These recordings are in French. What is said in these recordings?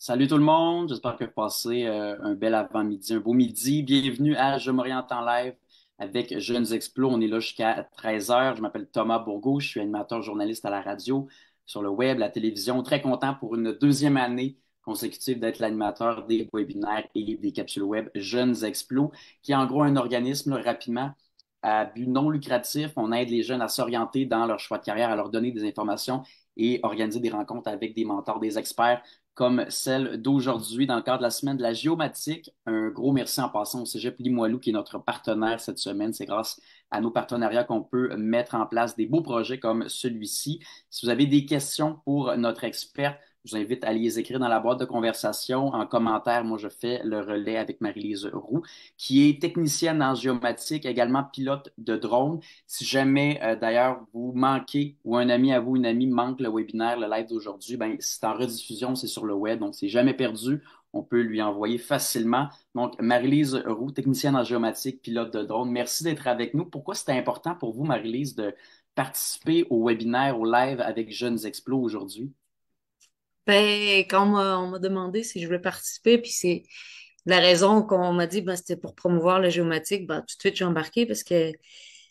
Salut tout le monde, j'espère que vous passez un bel avant-midi, un beau midi. Bienvenue à Je m'oriente en live avec Jeunes Explos. On est là jusqu'à 13 heures. Je m'appelle Thomas Bourgault, je suis animateur journaliste à la radio, sur le web, la télévision. Très content pour une deuxième année consécutive d'être l'animateur des webinaires et des capsules web Jeunes Explos, qui est en gros un organisme là, rapidement à but non lucratif. On aide les jeunes à s'orienter dans leur choix de carrière, à leur donner des informations et organiser des rencontres avec des mentors, des experts comme celle d'aujourd'hui dans le cadre de la semaine de la géomatique. Un gros merci en passant au Cégep Limoilou qui est notre partenaire cette semaine. C'est grâce à nos partenariats qu'on peut mettre en place des beaux projets comme celui-ci. Si vous avez des questions pour notre expert, je vous invite à les écrire dans la boîte de conversation en commentaire. Moi, je fais le relais avec Marie-Lise Roux, qui est technicienne en géomatique, également pilote de drone. Si jamais, d'ailleurs, vous manquez ou un ami à vous, une amie manque le webinaire, le live d'aujourd'hui, ben, c'est en rediffusion, c'est sur le web, donc c'est jamais perdu. On peut lui envoyer facilement. Donc, Marie-Lise Roux, technicienne en géomatique, pilote de drone, merci d'être avec nous. Pourquoi c'était important pour vous, Marie-Lise, de participer au webinaire, au live avec Jeunes Explos aujourd'hui? Ben, quand on m'a demandé si je voulais participer, puis c'est la raison qu'on m'a dit, ben, c'était pour promouvoir la géomatique, ben, tout de suite j'ai embarqué parce que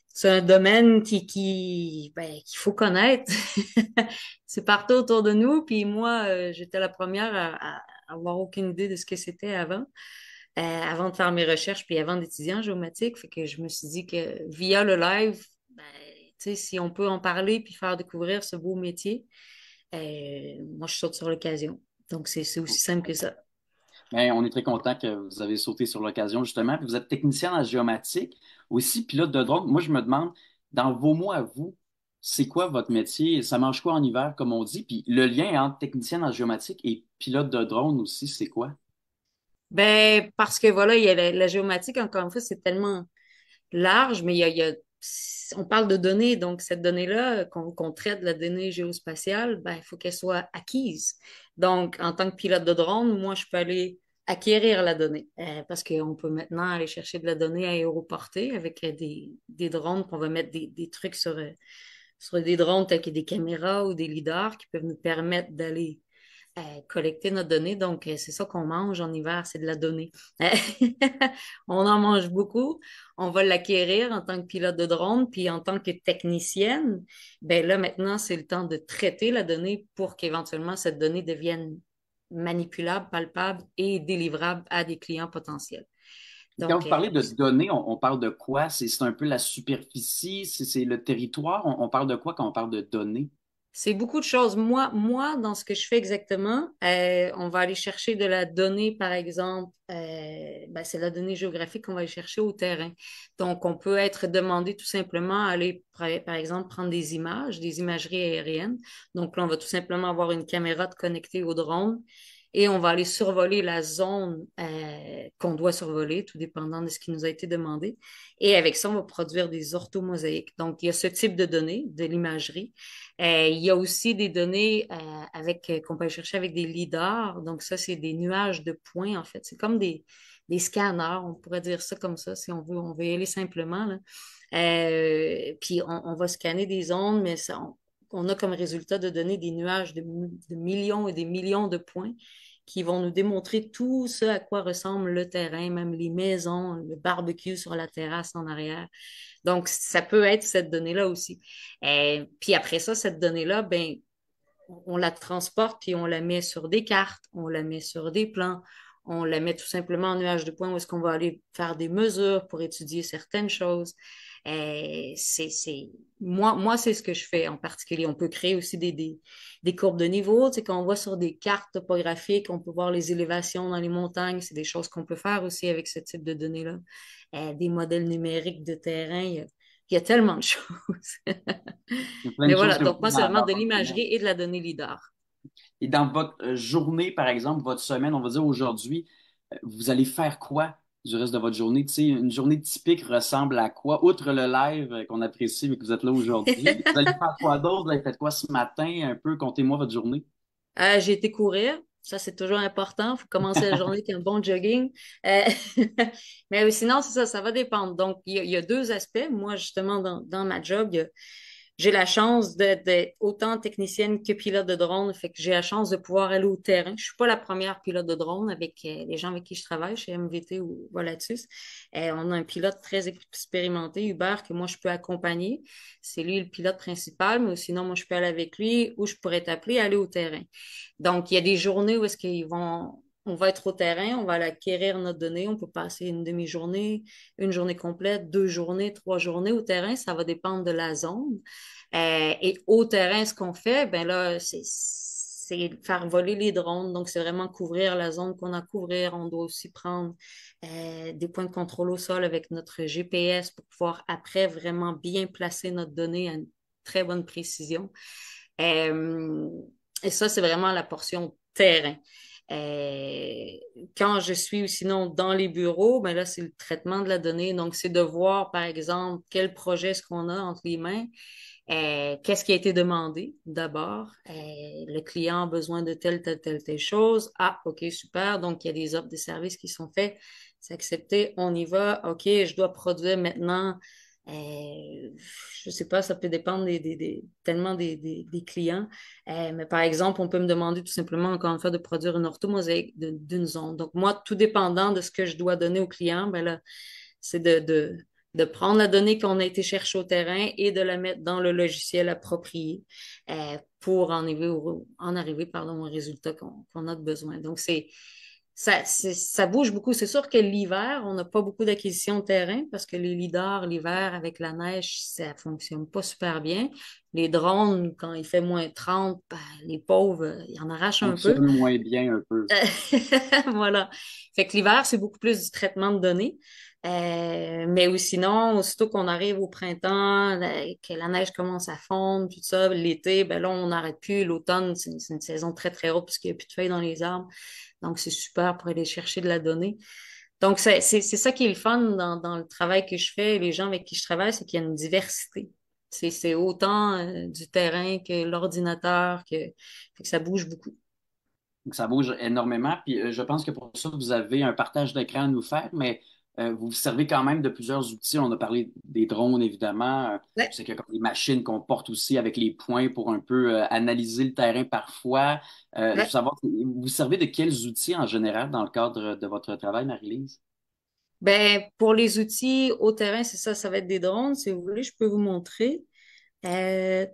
c'est un domaine qu'il faut connaître. C'est partout autour de nous, puis moi, j'étais la première à avoir aucune idée de ce que c'était avant de faire mes recherches, puis avant d'étudier en géomatique. Fait que je me suis dit que via le live, ben, tu sais, si on peut en parler puis faire découvrir ce beau métier, moi, je saute sur l'occasion. Donc, c'est aussi simple que ça. Ben, on est très content que vous avez sauté sur l'occasion, justement. Puis vous êtes technicien en géomatique, aussi pilote de drone. Moi, je me demande, dans vos mots à vous, c'est quoi votre métier? Ça mange quoi en hiver, comme on dit? Puis le lien entre technicien en géomatique et pilote de drone aussi, c'est quoi? Ben, parce que voilà, il y a la géomatique, encore une fois, c'est tellement large, mais on parle de données, donc cette donnée-là, qu'on traite la donnée géospatiale, ben, il faut qu'elle soit acquise. Donc, en tant que pilote de drone, moi, je peux aller acquérir la donnée, parce qu'on peut maintenant aller chercher de la donnée aéroportée avec des drones, qu'on va mettre des trucs sur des drones tels que des caméras ou des lidars qui peuvent nous permettre d'aller collecter notre donnée. Donc, c'est ça qu'on mange en hiver, c'est de la donnée. Euh, On en mange beaucoup. On va l'acquérir en tant que pilote de drone, puis en tant que technicienne, ben là, maintenant, c'est le temps de traiter la donnée pour qu'éventuellement cette donnée devienne manipulable, palpable et délivrable à des clients potentiels. Quand Donc, vous parlez de données, on parle de quoi? C'est un peu la superficie, c'est le territoire. On parle de quoi quand on parle de données? c'est beaucoup de choses. Dans ce que je fais exactement, on va aller chercher de la donnée, par exemple, ben, c'est la donnée géographique qu'on va aller chercher au terrain. Donc, on peut être demandé tout simplement à aller, par exemple, prendre des images, des imageries aériennes. Donc, là, on va tout simplement avoir une caméra de connectée au drone et on va aller survoler la zone qu'on doit survoler, tout dépendant de ce qui nous a été demandé. Et avec ça, on va produire des orthomosaïques. Donc, il y a ce type de données, de l'imagerie. Il y a aussi des données qu'on peut aller chercher avec des lidars. Donc, ça, c'est des nuages de points, en fait. C'est comme des scanners, on pourrait dire ça comme ça, si on veut y aller simplement, là. Puis, on va scanner des ondes, mais on a comme résultat de donner des nuages de millions et des millions de points qui vont nous démontrer tout ce à quoi ressemble le terrain, même les maisons, le barbecue sur la terrasse en arrière. Donc, ça peut être cette donnée-là aussi. Puis après ça, cette donnée-là, ben, on la transporte puis on la met sur des cartes, on la met sur des plans, on la met tout simplement en nuage de points où est-ce qu'on va aller faire des mesures pour étudier certaines choses. Moi, c'est ce que je fais en particulier. On peut créer aussi des courbes de niveau. Tu sais, quand on voit sur des cartes topographiques, on peut voir les élévations dans les montagnes. C'est des choses qu'on peut faire aussi avec ce type de données-là. Des modèles numériques de terrain. Il y a tellement de choses. Il y a plein Mais de choses voilà, que vous donc faites moi, c'est vraiment dans de votre domaine. l'imagerie et de la donnée LIDAR. Et dans votre journée, par exemple, votre semaine, on va dire aujourd'hui, vous allez faire quoi du reste de votre journée? Tu sais, une journée typique ressemble à quoi? Outre le live qu'on apprécie, mais que vous êtes là aujourd'hui, vous allez faire quoi d'autre? Vous avez fait quoi ce matin? Un peu, contez-moi votre journée. J'ai été courir. Ça, c'est toujours important. Il faut commencer la journée avec un bon jogging. Euh, mais sinon, c'est ça, ça va dépendre. Donc, il y a deux aspects. Moi, justement, dans ma job, j'ai la chance d'être autant technicienne que pilote de drone, fait que j'ai la chance de pouvoir aller au terrain. Je suis pas la première pilote de drone avec les gens avec qui je travaille chez MVT ou Volatus. On a un pilote très expérimenté, Hubert, que moi je peux accompagner. C'est lui le pilote principal, mais sinon moi je peux aller avec lui ou je pourrais t'appeler à aller au terrain. Donc il y a des journées où est-ce qu'ils vont on va être au terrain, on va aller acquérir notre donnée, on peut passer une demi-journée, une journée complète, 2 journées, 3 journées au terrain, ça va dépendre de la zone. Et au terrain, ce qu'on fait, ben là, c'est faire voler les drones. Donc, c'est vraiment couvrir la zone qu'on a à couvrir. On doit aussi prendre des points de contrôle au sol avec notre GPS pour pouvoir après vraiment bien placer notre donnée à une très bonne précision. Euh, et ça, c'est vraiment la portion terrain. Euh, Quand je suis sinon dans les bureaux, ben là, c'est le traitement de la donnée. Donc, c'est de voir, par exemple, quel projet est-ce qu'on a entre les mains. Qu'est-ce qui a été demandé d'abord? Le client a besoin de telle chose. Ah, OK, super. Donc, il y a des offres de services qui sont faites. C'est accepté. On y va. OK, je dois produire maintenant. Je sais pas, ça peut dépendre tellement des clients. Mais par exemple, on peut me demander tout simplement, encore une fois, de produire une orthomosaïque d'une zone. Donc, moi, tout dépendant de ce que je dois donner au client, ben là, c'est de prendre la donnée qu'on a été chercher au terrain et de la mettre dans le logiciel approprié pour en arriver pardon, au résultat qu'on a de besoin. Donc, ça bouge beaucoup. C'est sûr que l'hiver, on n'a pas beaucoup d'acquisition de terrain parce que les lidars, l'hiver, avec la neige, ça fonctionne pas super bien. Les drones, quand il fait -30, ben, les pauvres, ils en arrachent un peu. Fonctionne moins bien un peu. Voilà. Fait que l'hiver, c'est beaucoup plus du traitement de données. Mais ou sinon, aussitôt qu'on arrive au printemps, que la neige commence à fondre, tout ça, l'été, ben là, on n'arrête plus. L'automne, c'est une saison très, très haute puisqu'il n'y a plus de feuilles dans les arbres. Donc, c'est super pour aller chercher de la donnée. Donc, c'est ça qui est le fun dans le travail que je fais, les gens avec qui je travaille, c'est qu'il y a une diversité. C'est autant du terrain que l'ordinateur, fait que ça bouge beaucoup. Donc, ça bouge énormément. Puis je pense que pour ça, vous avez un partage d'écran à nous faire, mais vous vous servez quand même de plusieurs outils. On a parlé des drones, évidemment. Je Ouais. sais qu'il y a comme des machines qu'on porte aussi avec les points pour un peu analyser le terrain parfois. Je veux Ouais. savoir, vous vous servez de quels outils en général dans le cadre de votre travail, Marie-Lise? Ben, pour les outils au terrain, c'est ça, ça va être des drones. Si vous voulez, je peux vous montrer. Attendez,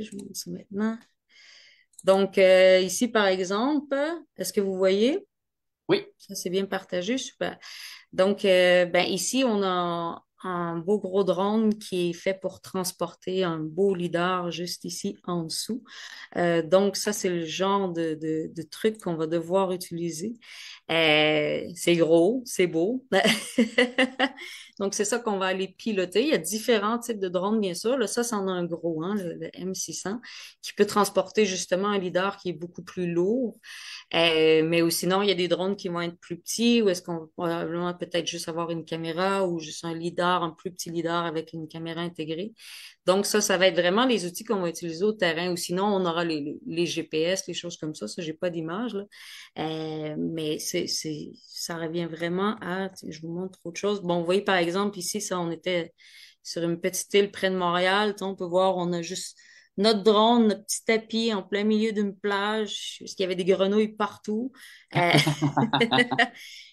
je vous montre ça maintenant. Donc, ici, par exemple, est-ce que vous voyez? Oui. Ça, c'est bien partagé, super. Donc, ben, ici, on a un beau gros drone qui est fait pour transporter un beau lidar juste ici en dessous. Donc, ça, c'est le genre de truc qu'on va devoir utiliser. C'est gros, c'est beau. Donc, c'est ça qu'on va aller piloter. Il y a différents types de drones, bien sûr. Là, ça, c'en a un gros, hein, le M600, qui peut transporter justement un lidar qui est beaucoup plus lourd. Mais ou sinon, il y a des drones qui vont être plus petits, ou est-ce qu'on va probablement peut-être juste avoir une caméra ou juste un lidar, un plus petit lidar avec une caméra intégrée. Donc, ça va être vraiment les outils qu'on va utiliser au terrain. Ou sinon, on aura les GPS, les choses comme ça. Ça, j'ai pas d'image, là. Mais ça revient vraiment à, je vous montre autre chose. Bon, vous voyez, par exemple, ici, ça, on était sur une petite île près de Montréal. Tu sais, on peut voir, on a juste notre drone, notre petit tapis en plein milieu d'une plage, parce qu'il y avait des grenouilles partout. Euh,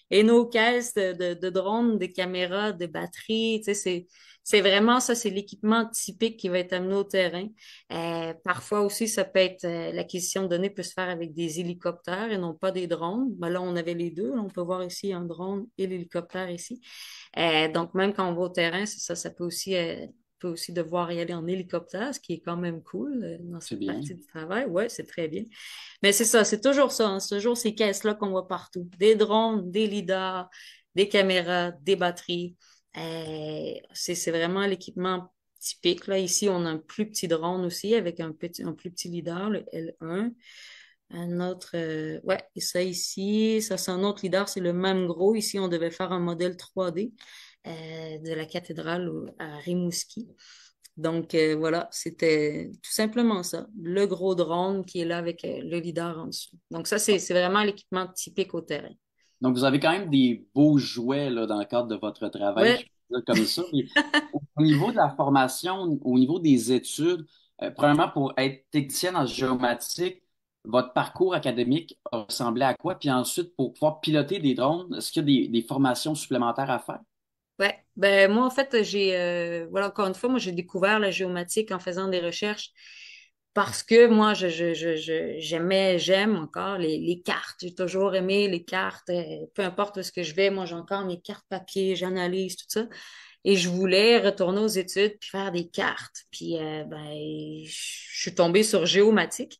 et nos caisses de drones, des caméras, des batteries, tu sais, c'est vraiment ça, c'est l'équipement typique qui va être amené au terrain. Parfois aussi, ça peut être, l'acquisition de données peut se faire avec des hélicoptères et non pas des drones. Ben là, on avait les deux. Là, on peut voir ici un drone et l'hélicoptère ici. Donc, même quand on va au terrain, c'est ça, ça peut aussi devoir y aller en hélicoptère, ce qui est quand même cool dans C'est cette bien. partie du travail. Ouais, c'est très bien. Mais c'est ça, c'est toujours ça, hein. C'est toujours ces caisses-là qu'on voit partout. Des drones, des lidars, des caméras, des batteries. C'est vraiment l'équipement typique. Là, ici, on a un plus petit drone aussi avec un plus petit lidar, le L1. Un autre, ouais, et ça ici, ça c'est un autre lidar, c'est le même gros. Ici, on devait faire un modèle 3D de la cathédrale à Rimouski. Donc voilà, c'était tout simplement ça, le gros drone qui est là avec le lidar en dessous. Donc ça, c'est vraiment l'équipement typique au terrain. Donc, vous avez quand même des beaux jouets là, dans le cadre de votre travail. Ouais, dire comme ça. Mais au niveau de la formation, au niveau des études, premièrement, pour être technicienne en géomatique, votre parcours académique ressemblait à quoi? Puis ensuite, pour pouvoir piloter des drones, est-ce qu'il y a des formations supplémentaires à faire? Ouais, ben moi en fait voilà encore une fois moi j'ai découvert la géomatique en faisant des recherches parce que moi j'aime encore les cartes. J'ai toujours aimé les cartes, peu importe où ce que je vais, moi j'ai encore mes cartes papier, j'analyse tout ça et je voulais retourner aux études puis faire des cartes. Puis ben je suis tombée sur géomatique.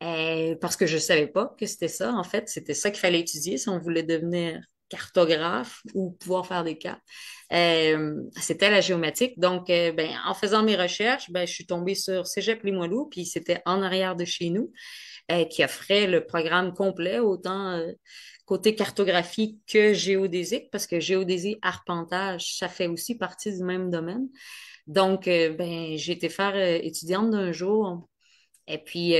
Parce que je savais pas que c'était ça. En fait, c'était ça qu'il fallait étudier si on voulait devenir cartographe ou pouvoir faire des cartes. C'était la géomatique. Donc, ben, en faisant mes recherches, ben, je suis tombée sur Cégep Limoilou, puis c'était en arrière de chez nous, qui offrait le programme complet, autant côté cartographie que géodésique, parce que géodésie, arpentage, ça fait aussi partie du même domaine. Donc, ben, j'ai été faire étudiante d'un jour. Et puis,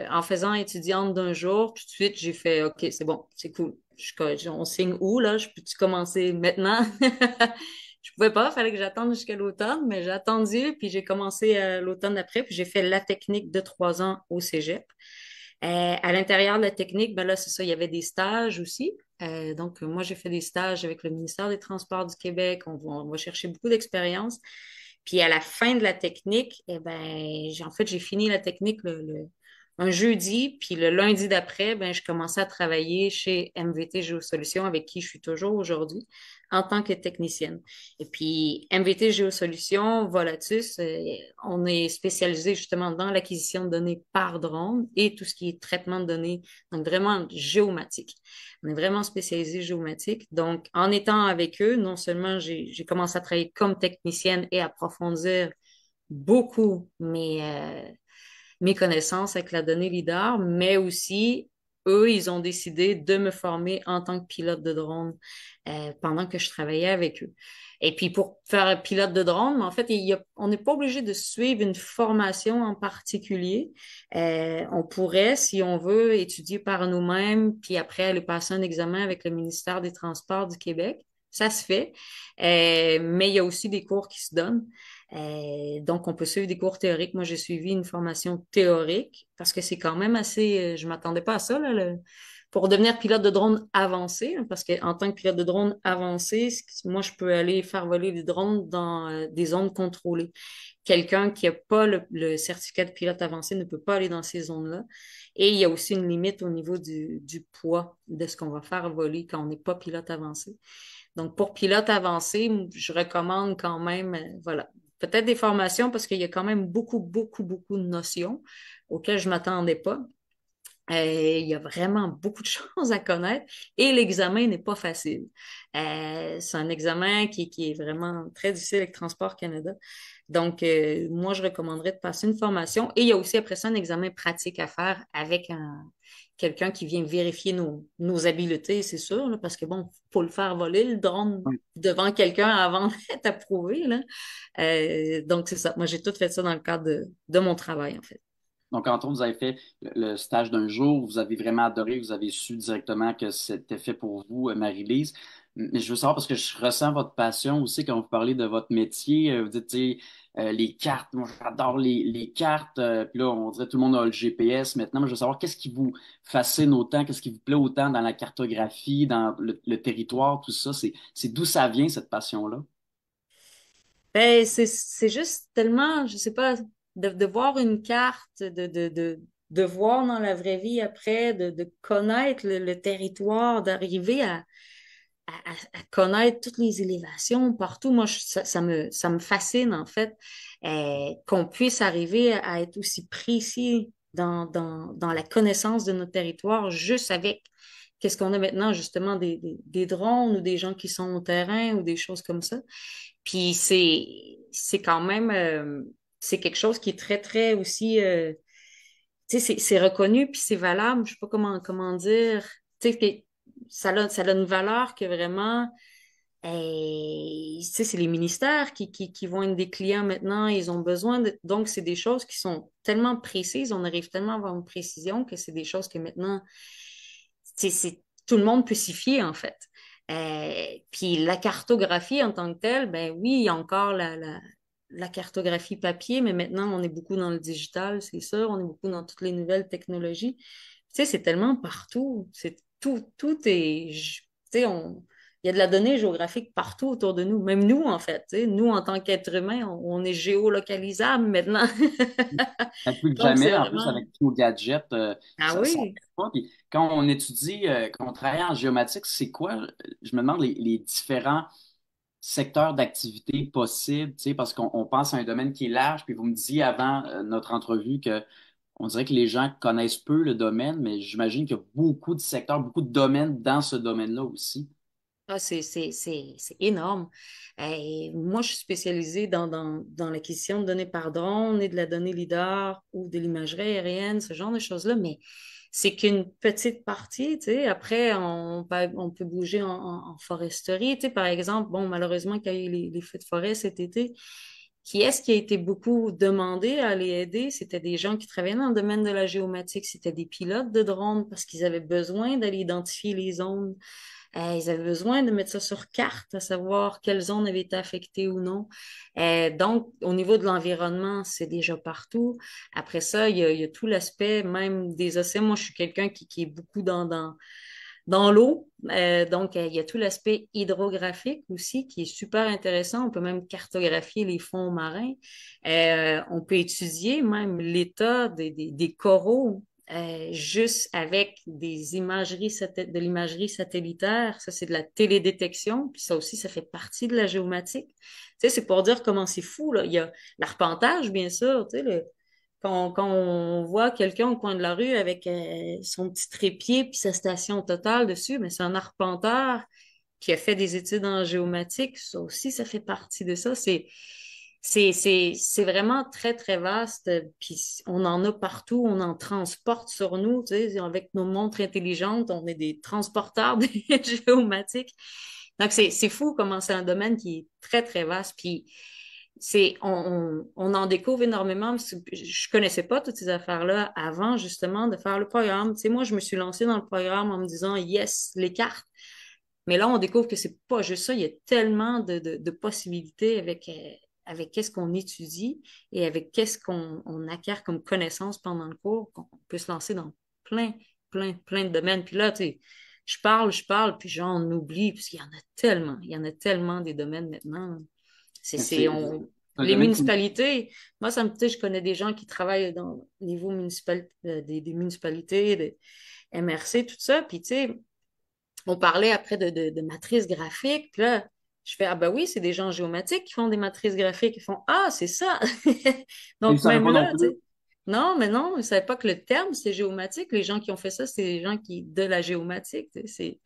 en faisant étudiante d'un jour, tout de suite, j'ai fait, OK, c'est bon, c'est cool. On signe où, là? Je peux-tu commencer maintenant? Je pouvais pas, il fallait que j'attende jusqu'à l'automne, mais j'ai attendu, puis j'ai commencé l'automne d'après, puis j'ai fait la technique de 3 ans au Cégep. À l'intérieur de la technique, ben là, c'est ça, il y avait des stages aussi. Donc, moi, j'ai fait des stages avec le ministère des Transports du Québec. On va chercher beaucoup d'expérience. Puis à la fin de la technique, eh ben, en fait, j'ai fini la technique un jeudi, puis le lundi d'après, ben, je commençais à travailler chez MVT Géosolutions, avec qui je suis toujours aujourd'hui, en tant que technicienne. Et puis, MVT Géosolutions, Volatus, on est spécialisé justement dans l'acquisition de données par drone et tout ce qui est traitement de données, donc vraiment géomatique. On est vraiment spécialisé géomatique. Donc, en étant avec eux, non seulement j'ai commencé à travailler comme technicienne et approfondir beaucoup mes connaissances avec la donnée LIDAR, mais aussi, eux, ils ont décidé de me former en tant que pilote de drone pendant que je travaillais avec eux. Et puis, pour faire un pilote de drone, en fait, on n'est pas obligé de suivre une formation en particulier. On pourrait, si on veut, étudier par nous-mêmes, puis après aller passer un examen avec le ministère des Transports du Québec. Ça se fait, mais il y a aussi des cours qui se donnent. Donc, on peut suivre des cours théoriques. Moi, j'ai suivi une formation théorique parce que c'est quand même assez. Je m'attendais pas à ça, là, pour devenir pilote de drone avancé, hein, parce qu'en tant que pilote de drone avancé, moi, je peux aller faire voler des drones dans des zones contrôlées. Quelqu'un qui n'a pas le certificat de pilote avancé ne peut pas aller dans ces zones-là. Et il y a aussi une limite au niveau du poids de ce qu'on va faire voler quand on n'est pas pilote avancé. Donc, pour pilote avancé, je recommande quand même, voilà, peut-être des formations parce qu'il y a quand même beaucoup, beaucoup, beaucoup de notions auxquelles je ne m'attendais pas. Il y a vraiment beaucoup de choses à connaître et l'examen n'est pas facile. C'est un examen qui est vraiment très difficile avec Transport Canada. Donc, moi, je recommanderais de passer une formation. Et il y a aussi après ça un examen pratique à faire avec quelqu'un qui vient vérifier nos habiletés, c'est sûr, là, parce que bon, faut le faire voler, le drone, devant quelqu'un avant d'être approuvé, là. Donc, c'est ça. Moi, j'ai tout fait ça dans le cadre de mon travail, en fait. Donc, entre autres, vous avez fait le stage d'un jour, vous avez vraiment adoré, vous avez su directement que c'était fait pour vous, Marie-Lise. Mais je veux savoir, parce que je ressens votre passion aussi quand vous parlez de votre métier. Vous dites, tu sais, les cartes, moi j'adore les cartes. Puis là, on dirait tout le monde a le GPS maintenant. Mais je veux savoir, qu'est-ce qui vous fascine autant, qu'est-ce qui vous plaît autant dans la cartographie, dans le territoire, tout ça. C'est d'où ça vient, cette passion-là? Ben, c'est juste tellement, je sais pas, de voir une carte, de voir dans la vraie vie après, de connaître le territoire, d'arriver à connaître toutes les élévations partout. Moi, ça me fascine, en fait, qu'on puisse arriver à être aussi précis dans la connaissance de notre territoire, juste avec qu'est-ce qu'on a maintenant, justement, des drones ou des gens qui sont au terrain ou des choses comme ça. Puis c'est quand même, c'est quelque chose qui est très, très aussi, tu sais, c'est reconnu, puis c'est valable, je sais pas comment dire, tu sais, ça a une valeur que vraiment, tu sais, c'est les ministères qui vont être des clients maintenant, ils ont besoin donc c'est des choses qui sont tellement précises, on arrive tellement à avoir une précision que c'est des choses que maintenant, tout le monde peut s'y fier, en fait. Puis la cartographie en tant que telle, ben oui, il y a encore la cartographie papier, mais maintenant, on est beaucoup dans le digital, c'est sûr, on est beaucoup dans toutes les nouvelles technologies. Tu sais, c'est tellement partout, c'est tout est, tu sais, il y a de la donnée géographique partout autour de nous, même nous, en fait, tu sais, nous, en tant qu'êtres humains, on est géolocalisable maintenant. Plus que Donc, c'est jamais, en plus, vraiment, avec tous nos gadgets, ah ça oui. n'arrête pas. Puis quand on étudie, quand on travaille en géomatique, c'est quoi, je me demande, les différents secteurs d'activité possibles, tu sais, parce qu'on pense à un domaine qui est large, puis vous me disiez avant notre entrevue que on dirait que les gens connaissent peu le domaine, mais j'imagine qu'il y a beaucoup de secteurs, beaucoup de domaines dans ce domaine-là aussi. Ah, c'est énorme. Moi, je suis spécialisée dans l'acquisition de données par drone et de la donnée LIDAR ou de l'imagerie aérienne, ce genre de choses-là, mais c'est qu'une petite partie, tu sais. Après, on peut bouger en foresterie, tu sais. Par exemple, bon, malheureusement, quand il y a eu les feux de forêt cet été, qui est-ce qui a été beaucoup demandé à les aider? C'était des gens qui travaillaient dans le domaine de la géomatique, c'était des pilotes de drones parce qu'ils avaient besoin d'aller identifier les zones. Ils avaient besoin de mettre ça sur carte, à savoir quelles zones avaient été affectées ou non. Donc, au niveau de l'environnement, c'est déjà partout. Après ça, il y a tout l'aspect même des océans. Moi, je suis quelqu'un qui est beaucoup dans l'eau. Donc, il y a tout l'aspect hydrographique aussi qui est super intéressant. On peut même cartographier les fonds marins. On peut étudier même l'état des coraux juste avec des imageries de l'imagerie satellitaire. Ça, c'est de la télédétection. Puis ça aussi, ça fait partie de la géomatique. Tu sais, c'est pour dire comment c'est fou, là. Il y a l'arpentage, bien sûr. Tu sais, quand on voit quelqu'un au coin de la rue avec son petit trépied puis sa station totale dessus, mais c'est un arpenteur qui a fait des études en géomatique. Ça aussi, ça fait partie de ça. C'est vraiment très, très vaste. Puis on en a partout, on en transporte sur nous. Tu sais, avec nos montres intelligentes, on est des transporteurs géomatiques. Donc, c'est fou comment c'est un domaine qui est très, très vaste. Puis on en découvre énormément. Parce que je connaissais pas toutes ces affaires-là avant, justement, de faire le programme. Tu sais, moi, je me suis lancée dans le programme en me disant, yes, les cartes. Mais là, on découvre que c'est pas juste ça. Il y a tellement de possibilités avec qu'est-ce qu'on étudie et avec qu'est-ce qu'on acquiert comme connaissances pendant le cours, qu'on peut se lancer dans plein, plein de domaines. Puis là, tu sais, je parle, puis j'en oublie, parce qu'il y en a tellement. Il y en a tellement des domaines maintenant. Mais c'est un Les domaine qui municipalités, moi, ça me, tu sais, je connais des gens qui travaillent au niveau municipal, des municipalités, des MRC, tout ça. Puis, tu sais, on parlait après de matrices graphiques. Puis là, je fais, ah ben oui, c'est des gens géomatiques qui font des matrices graphiques. Ils font, ah, c'est ça. ne Donc, savait même pas non là, tu plus. sais, non, mais non, ils ne savaient pas que le terme, c'est géomatique. Les gens qui ont fait ça, c'est des gens qui, de la géomatique. Tu sais,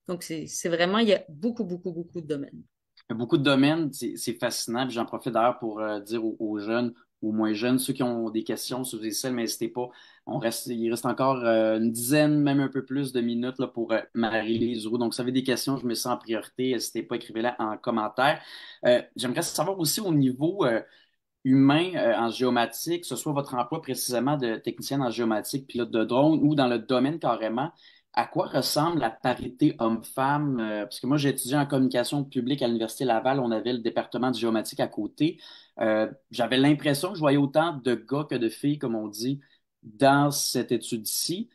donc, c'est vraiment, il y a beaucoup de domaines. Il y a beaucoup de domaines, c'est fascinant. Puis j'en profite d'ailleurs pour dire aux jeunes, aux moins jeunes, ceux qui ont des questions sur les selles, n'hésitez pas. Il reste encore une dizaine, même un peu plus de minutes là, pour Marie-Lise Roux. Donc, si vous avez des questions, je mets ça en priorité. N'hésitez pas, écrivez-la en commentaire. J'aimerais savoir aussi au niveau humain en géomatique, que ce soit votre emploi précisément de technicienne en géomatique, pilote de drone ou dans le domaine carrément, à quoi ressemble la parité homme-femme? Parce que moi, j'ai étudié en communication publique à l'Université Laval, on avait le département de géomatique à côté. J'avais l'impression que je voyais autant de gars que de filles, comme on dit, dans cette étude-ci.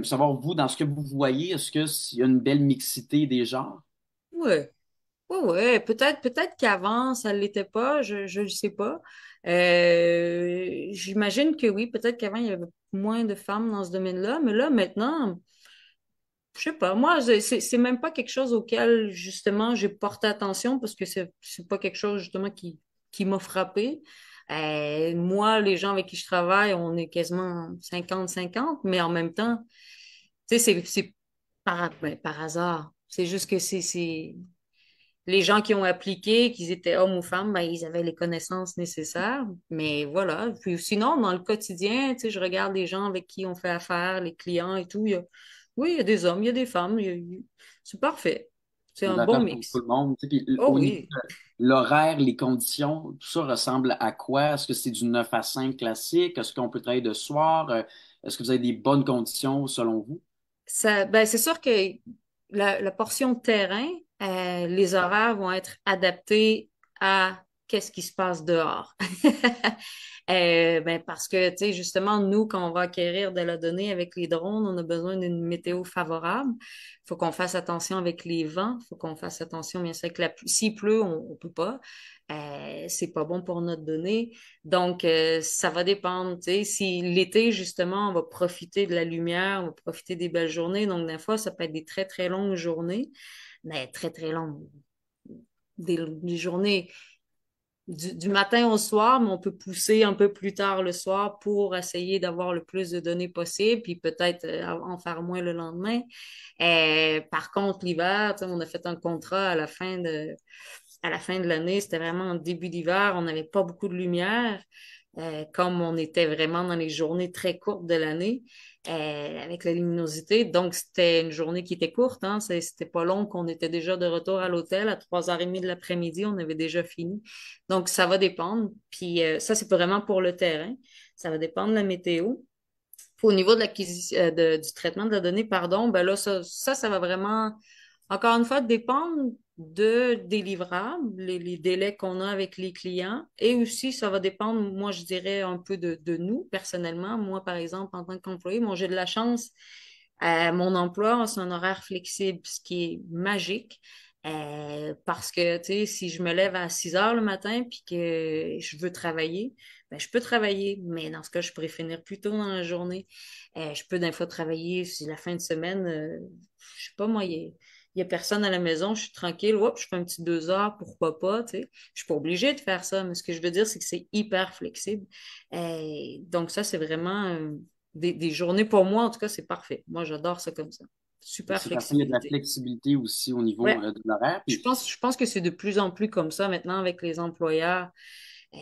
Savoir, vous, dans ce que vous voyez, est-ce qu'il y a une belle mixité des genres? Ouais. Ouais, peut-être qu'avant, ça ne l'était pas, je ne sais pas. J'imagine que oui, peut-être qu'avant, il y avait moins de femmes dans ce domaine-là, mais là, maintenant, je sais pas, moi, c'est même pas quelque chose auquel, justement, j'ai porté attention parce que c'est pas quelque chose, justement, qui m'a frappé. Moi, les gens avec qui je travaille, on est quasiment 50-50, mais en même temps, tu sais, c'est par hasard. C'est juste que c'est les gens qui ont appliqué, qu'ils étaient hommes ou femmes, ben, ils avaient les connaissances nécessaires. Mais voilà. Puis sinon, dans le quotidien, tu sais, je regarde les gens avec qui on fait affaire, les clients et tout. Oui, il y a des hommes, il y a des femmes. C'est parfait. C'est On est un bon d'accord pour tout mix. le monde. Tu sais, puis, Oh au niveau oui. de l'horaire, les conditions, tout ça ressemble à quoi? Est-ce que c'est du 9 à 5 classique? Est-ce qu'on peut travailler de soir? Est-ce que vous avez des bonnes conditions selon vous? Ben, c'est sûr que la portion terrain, les horaires vont être adaptés à qu'est-ce qui se passe dehors. Ben parce que, tu sais, justement, nous, quand on va acquérir de la donnée avec les drones, on a besoin d'une météo favorable. Il faut qu'on fasse attention avec les vents. Il faut qu'on fasse attention, bien sûr, avec la pluie. S'il pleut, on ne peut pas. C'est pas bon pour notre donnée. Donc, ça va dépendre. Tu sais, si l'été, justement, on va profiter de la lumière, on va profiter des belles journées. Donc, des fois, ça peut être des très, très longues journées, mais très, très longues. Des journées du matin au soir, mais on peut pousser un peu plus tard le soir pour essayer d'avoir le plus de données possible, puis peut-être en faire moins le lendemain. Par contre, l'hiver, tu sais, on a fait un contrat à la fin de l'année, c'était vraiment en début d'hiver, on n'avait pas beaucoup de lumière, comme on était vraiment dans les journées très courtes de l'année, avec la luminosité. Donc, c'était une journée qui était courte, hein, c'était pas long qu'on était déjà de retour à l'hôtel à 3h30 de l'après-midi, on avait déjà fini. Donc, ça va dépendre. Puis, ça, c'est vraiment pour le terrain. Ça va dépendre de la météo. Au niveau de l'acquisition, du traitement de la donnée, pardon, ben là, ça va vraiment, encore une fois, dépendre des livrables, les délais qu'on a avec les clients. Et aussi, ça va dépendre, moi, je dirais, un peu de nous, personnellement. Moi, par exemple, en tant qu'employé, moi, j'ai de la chance. Mon emploi, c'est un horaire flexible, ce qui est magique. Parce que, tu sais, si je me lève à 6 heures le matin puis que je veux travailler, ben, je peux travailler, mais dans ce cas, je pourrais finir plus tôt dans la journée. Je peux des fois travailler, si la fin de semaine, je sais pas, moi, il y a personne à la maison, je suis tranquille, hop, je fais un petit 2 heures, pourquoi pas, tu sais. Je suis pas obligée de faire ça, mais ce que je veux dire, c'est que c'est hyper flexible. Donc ça, c'est vraiment des journées, pour moi, en tout cas, c'est parfait. Moi, j'adore ça comme ça. Super C'est parfait. Il y a de la flexibilité. flexibilité aussi au niveau Ouais. de l'horaire. Puis, Je pense que c'est de plus en plus comme ça maintenant avec les employeurs. Tu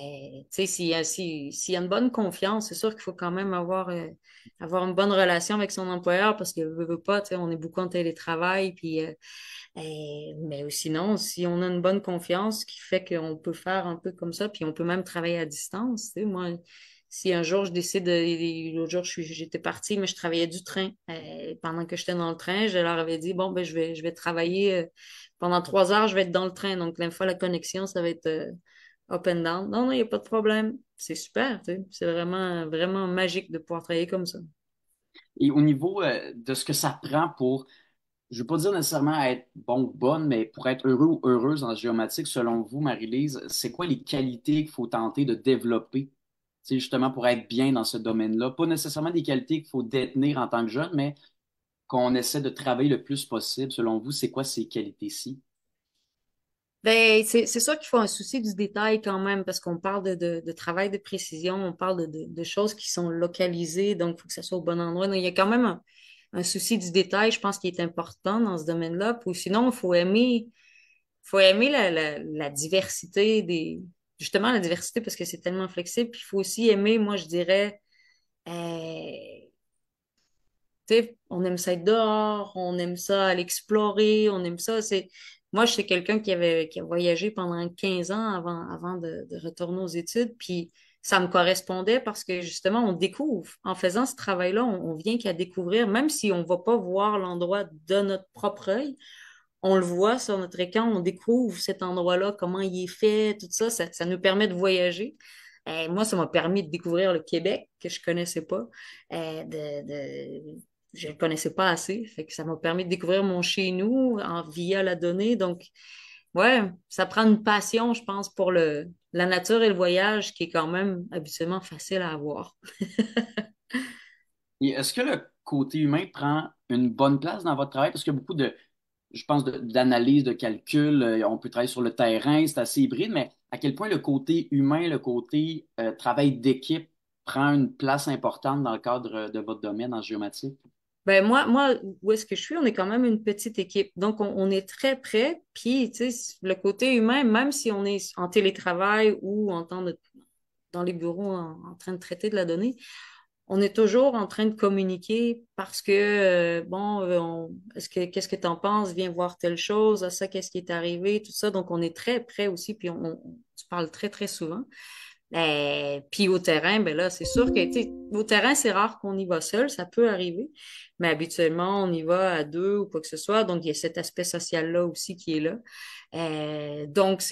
sais, s'il y a une bonne confiance, c'est sûr qu'il faut quand même avoir une bonne relation avec son employeur parce que veut pas, tu sais, on est beaucoup en télétravail, puis mais sinon, si on a une bonne confiance qui fait qu'on peut faire un peu comme ça, puis on peut même travailler à distance. Tu sais, moi, si un jour je décide l'autre jour j'étais partie, mais je travaillais du train. Pendant que j'étais dans le train, je leur avais dit bon ben je vais travailler pendant 3 heures, je vais être dans le train. Donc, la fois la connexion, ça va être up and down. Non, non, il n'y a pas de problème. C'est super, tu sais. C'est vraiment, vraiment magique de pouvoir travailler comme ça. et au niveau de ce que ça prend pour, je ne veux pas dire nécessairement être bon ou bonne, mais pour être heureux ou heureuse en géomatique, selon vous, Marie-Lise, c'est quoi les qualités qu'il faut tenter de développer, tu sais, justement pour être bien dans ce domaine-là? Pas nécessairement des qualités qu'il faut détenir en tant que jeune, mais qu'on essaie de travailler le plus possible. Selon vous, c'est quoi ces qualités-ci? Ben, c'est sûr qu'il faut un souci du détail quand même, parce qu'on parle de travail de précision, on parle de choses qui sont localisées, donc il faut que ça soit au bon endroit. Donc, il y a quand même un souci du détail, je pense, qui est important dans ce domaine-là. Puis sinon, faut aimer la diversité justement la diversité parce que c'est tellement flexible. Puis il faut aussi aimer, moi, je dirais, euh, tu sais, on aime ça être dehors, on aime ça aller explorer, on aime ça. Moi, je suis quelqu'un qui a voyagé pendant 15 ans avant de retourner aux études, puis ça me correspondait parce que justement, on découvre. En faisant ce travail-là, on vient qu'à découvrir, même si on va pas voir l'endroit de notre propre œil, on le voit sur notre écran, on découvre cet endroit-là, comment il est fait, tout ça, ça nous permet de voyager. Moi, ça m'a permis de découvrir le Québec que je connaissais pas. Je ne le connaissais pas assez. Fait que ça m'a permis de découvrir mon chez nous via la donnée. Donc, ouais, ça prend une passion, je pense, pour la nature et le voyage qui est quand même habituellement facile à avoir. Et est-ce que le côté humain prend une bonne place dans votre travail? Parce qu'il y a beaucoup de, je pense, d'analyse, de calcul. On peut travailler sur le terrain, c'est assez hybride, mais à quel point le côté humain, le côté travail d'équipe prend une place importante dans le cadre de votre domaine en géomatique? Ben où est-ce que je suis? On est quand même une petite équipe. Donc, on est très près. Puis, tu sais, le côté humain, même si on est en télétravail ou dans les bureaux en train de traiter de la donnée, on est toujours en train de communiquer parce que, bon, qu'est-ce que tu en penses? Viens voir telle chose, ah, ça, qu'est-ce qui est arrivé, tout ça. Donc, on est très près aussi, puis on se parle très, très souvent. Puis au terrain, ben là, c'est sûr que, tu sais, au terrain, c'est rare qu'on y va seul, ça peut arriver, mais habituellement, on y va à deux ou quoi que ce soit. Donc, il y a cet aspect social-là aussi qui est là. Donc,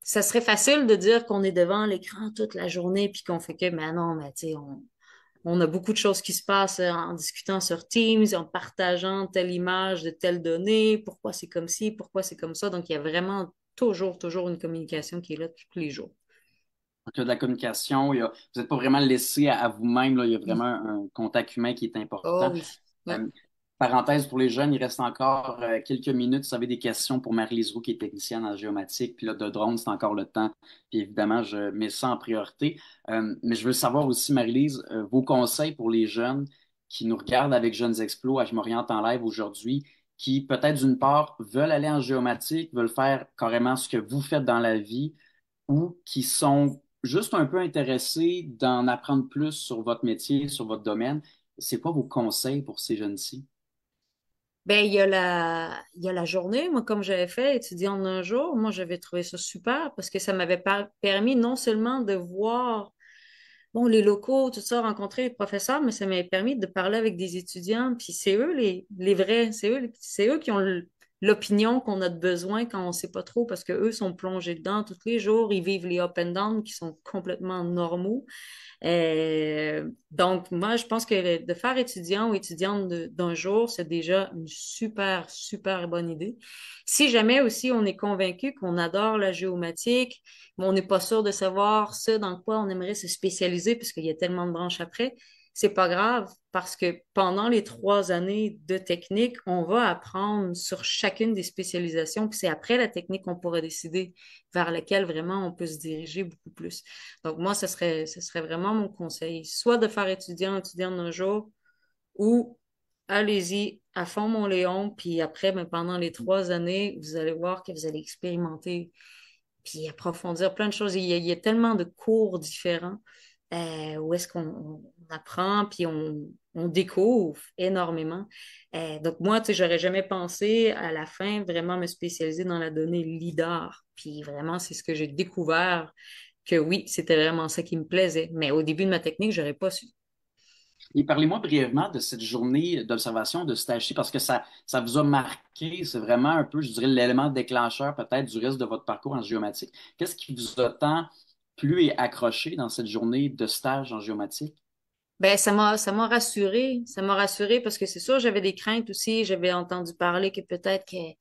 ça serait facile de dire qu'on est devant l'écran toute la journée puis qu'on fait que, mais non, mais tu sais, on a beaucoup de choses qui se passent en discutant sur Teams, en partageant telle image de telle donnée, pourquoi c'est comme ci, pourquoi c'est comme ça. Donc, il y a vraiment toujours une communication qui est là tous les jours. Donc, il y a de la communication, vous n'êtes pas vraiment laissé à vous-même, là, il y a vraiment un contact humain qui est Oh important. oui. Ouais. Euh, Parenthèse pour les jeunes, il reste encore quelques minutes. Si vous avez des questions pour Marie-Lise Roux, qui est technicienne en géomatique, puis là, de drone, c'est encore le temps. Puis évidemment, je mets ça en priorité. Mais je veux savoir aussi, Marie-Lise, vos conseils pour les jeunes qui nous regardent avec Jeunes Explos, à Je m'oriente en live aujourd'hui, qui peut-être d'une part veulent aller en géomatique, veulent faire carrément ce que vous faites dans la vie, ou qui sont juste un peu intéressés d'en apprendre plus sur votre métier, sur votre domaine. C'est quoi vos conseils pour ces jeunes-ci? Ben, il y a la journée. Moi, comme j'avais fait étudiant en un jour, moi, j'avais trouvé ça super parce que ça m'avait permis non seulement de voir, bon, les locaux, tout ça, rencontrer les professeurs, mais ça m'avait permis de parler avec des étudiants. Puis c'est eux les vrais, c'est eux qui ont l'opinion qu'on a de besoin quand on sait pas trop parce que eux sont plongés dedans tous les jours. Ils vivent les up and down qui sont complètement normaux. Donc, moi, je pense que de faire étudiant ou étudiante d'un jour, c'est déjà une super bonne idée. Si jamais aussi on est convaincu qu'on adore la géomatique, mais on n'est pas sûr de savoir ce dans quoi on aimerait se spécialiser, parce qu'il y a tellement de branches après, c'est pas grave, parce que pendant les 3 années de technique, on va apprendre sur chacune des spécialisations, puis c'est après la technique qu'on pourra décider vers laquelle vraiment on peut se diriger beaucoup plus. Donc, moi, ce serait vraiment mon conseil. Soit de faire étudiant d'un jour, ou allez-y à fond, mon Léon, puis après, ben, pendant les 3 années, vous allez voir que vous allez expérimenter, puis approfondir plein de choses. Il y a tellement de cours différents où est-ce qu'on apprend, puis on découvre énormément. Donc, moi, tu sais, j'aurais jamais pensé à la fin vraiment me spécialiser dans la donnée LIDAR. Puis vraiment, c'est ce que j'ai découvert que oui, c'était vraiment ça qui me plaisait. Mais au début de ma technique, j'aurais pas su. Et parlez-moi brièvement de cette journée d'observation de stage parce que ça vous a marqué. C'est vraiment un peu, je dirais, l'élément déclencheur peut-être du reste de votre parcours en géomatique. Qu'est-ce qui vous a tant plu et accroché dans cette journée de stage en géomatique? Ben, ça m'a rassurée. Ça m'a rassurée parce que c'est sûr, j'avais des craintes aussi. J'avais entendu parler que peut-être qu'il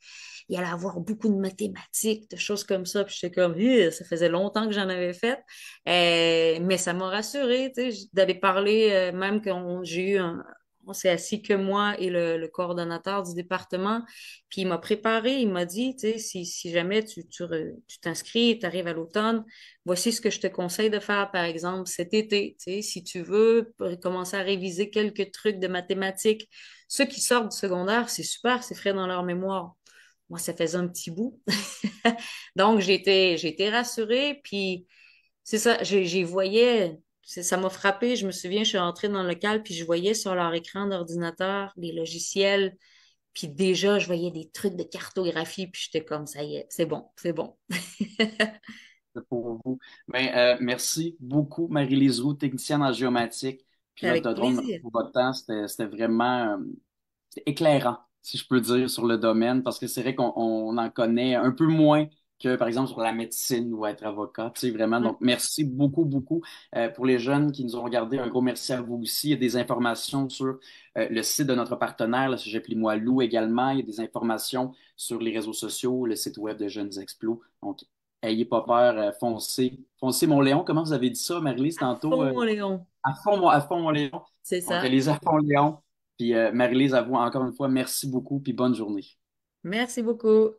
y allait avoir beaucoup de mathématiques, de choses comme ça. Puis j'étais comme, ça faisait longtemps que j'en avais fait. Mais ça m'a rassurée, tu sais, d'aller parler, même quand j'ai eu on s'est assis que moi et le coordonnateur du département. Puis il m'a préparé, il m'a dit, tu sais, si jamais tu t'inscris, tu arrives à l'automne, voici ce que je te conseille de faire, par exemple, cet été. Tu sais, si tu veux commencer à réviser quelques trucs de mathématiques, ceux qui sortent du secondaire, c'est super, c'est frais dans leur mémoire. Moi, ça faisait un petit bout. Donc, j'ai été rassurée, puis c'est ça, j'y voyais, ça m'a frappé. Je me souviens, je suis entrée dans le local, puis je voyais sur leur écran d'ordinateur les logiciels, puis déjà, je voyais des trucs de cartographie, puis j'étais comme, ça y est, c'est bon, c'est bon. Pour vous. Ben, merci beaucoup, Marie-Lise Roux, technicienne en géomatique, pilote Avec de drone. Merci plaisir. pour votre temps. C'était vraiment éclairant, si je peux dire, sur le domaine, parce que c'est vrai qu'on en connaît un peu moins que, par exemple, sur la médecine ou être avocat. Tu sais, vraiment. Ouais. Donc, merci beaucoup. Pour les jeunes qui nous ont regardés, un gros merci à vous aussi. Il y a des informations sur le site de notre partenaire, le Cégep Limoilou également. Il y a des informations sur les réseaux sociaux, le site web de Jeunes Explos. Donc, ayez pas peur, foncez. Foncez, mon Léon. Comment vous avez dit ça, Marie-Lise, tantôt? Oh, mon Léon, À fond, mon Léon. c'est Donc, ça. les à fond, Léon. Puis Marie-Lise, à vous encore une fois, merci beaucoup, puis bonne journée. Merci beaucoup.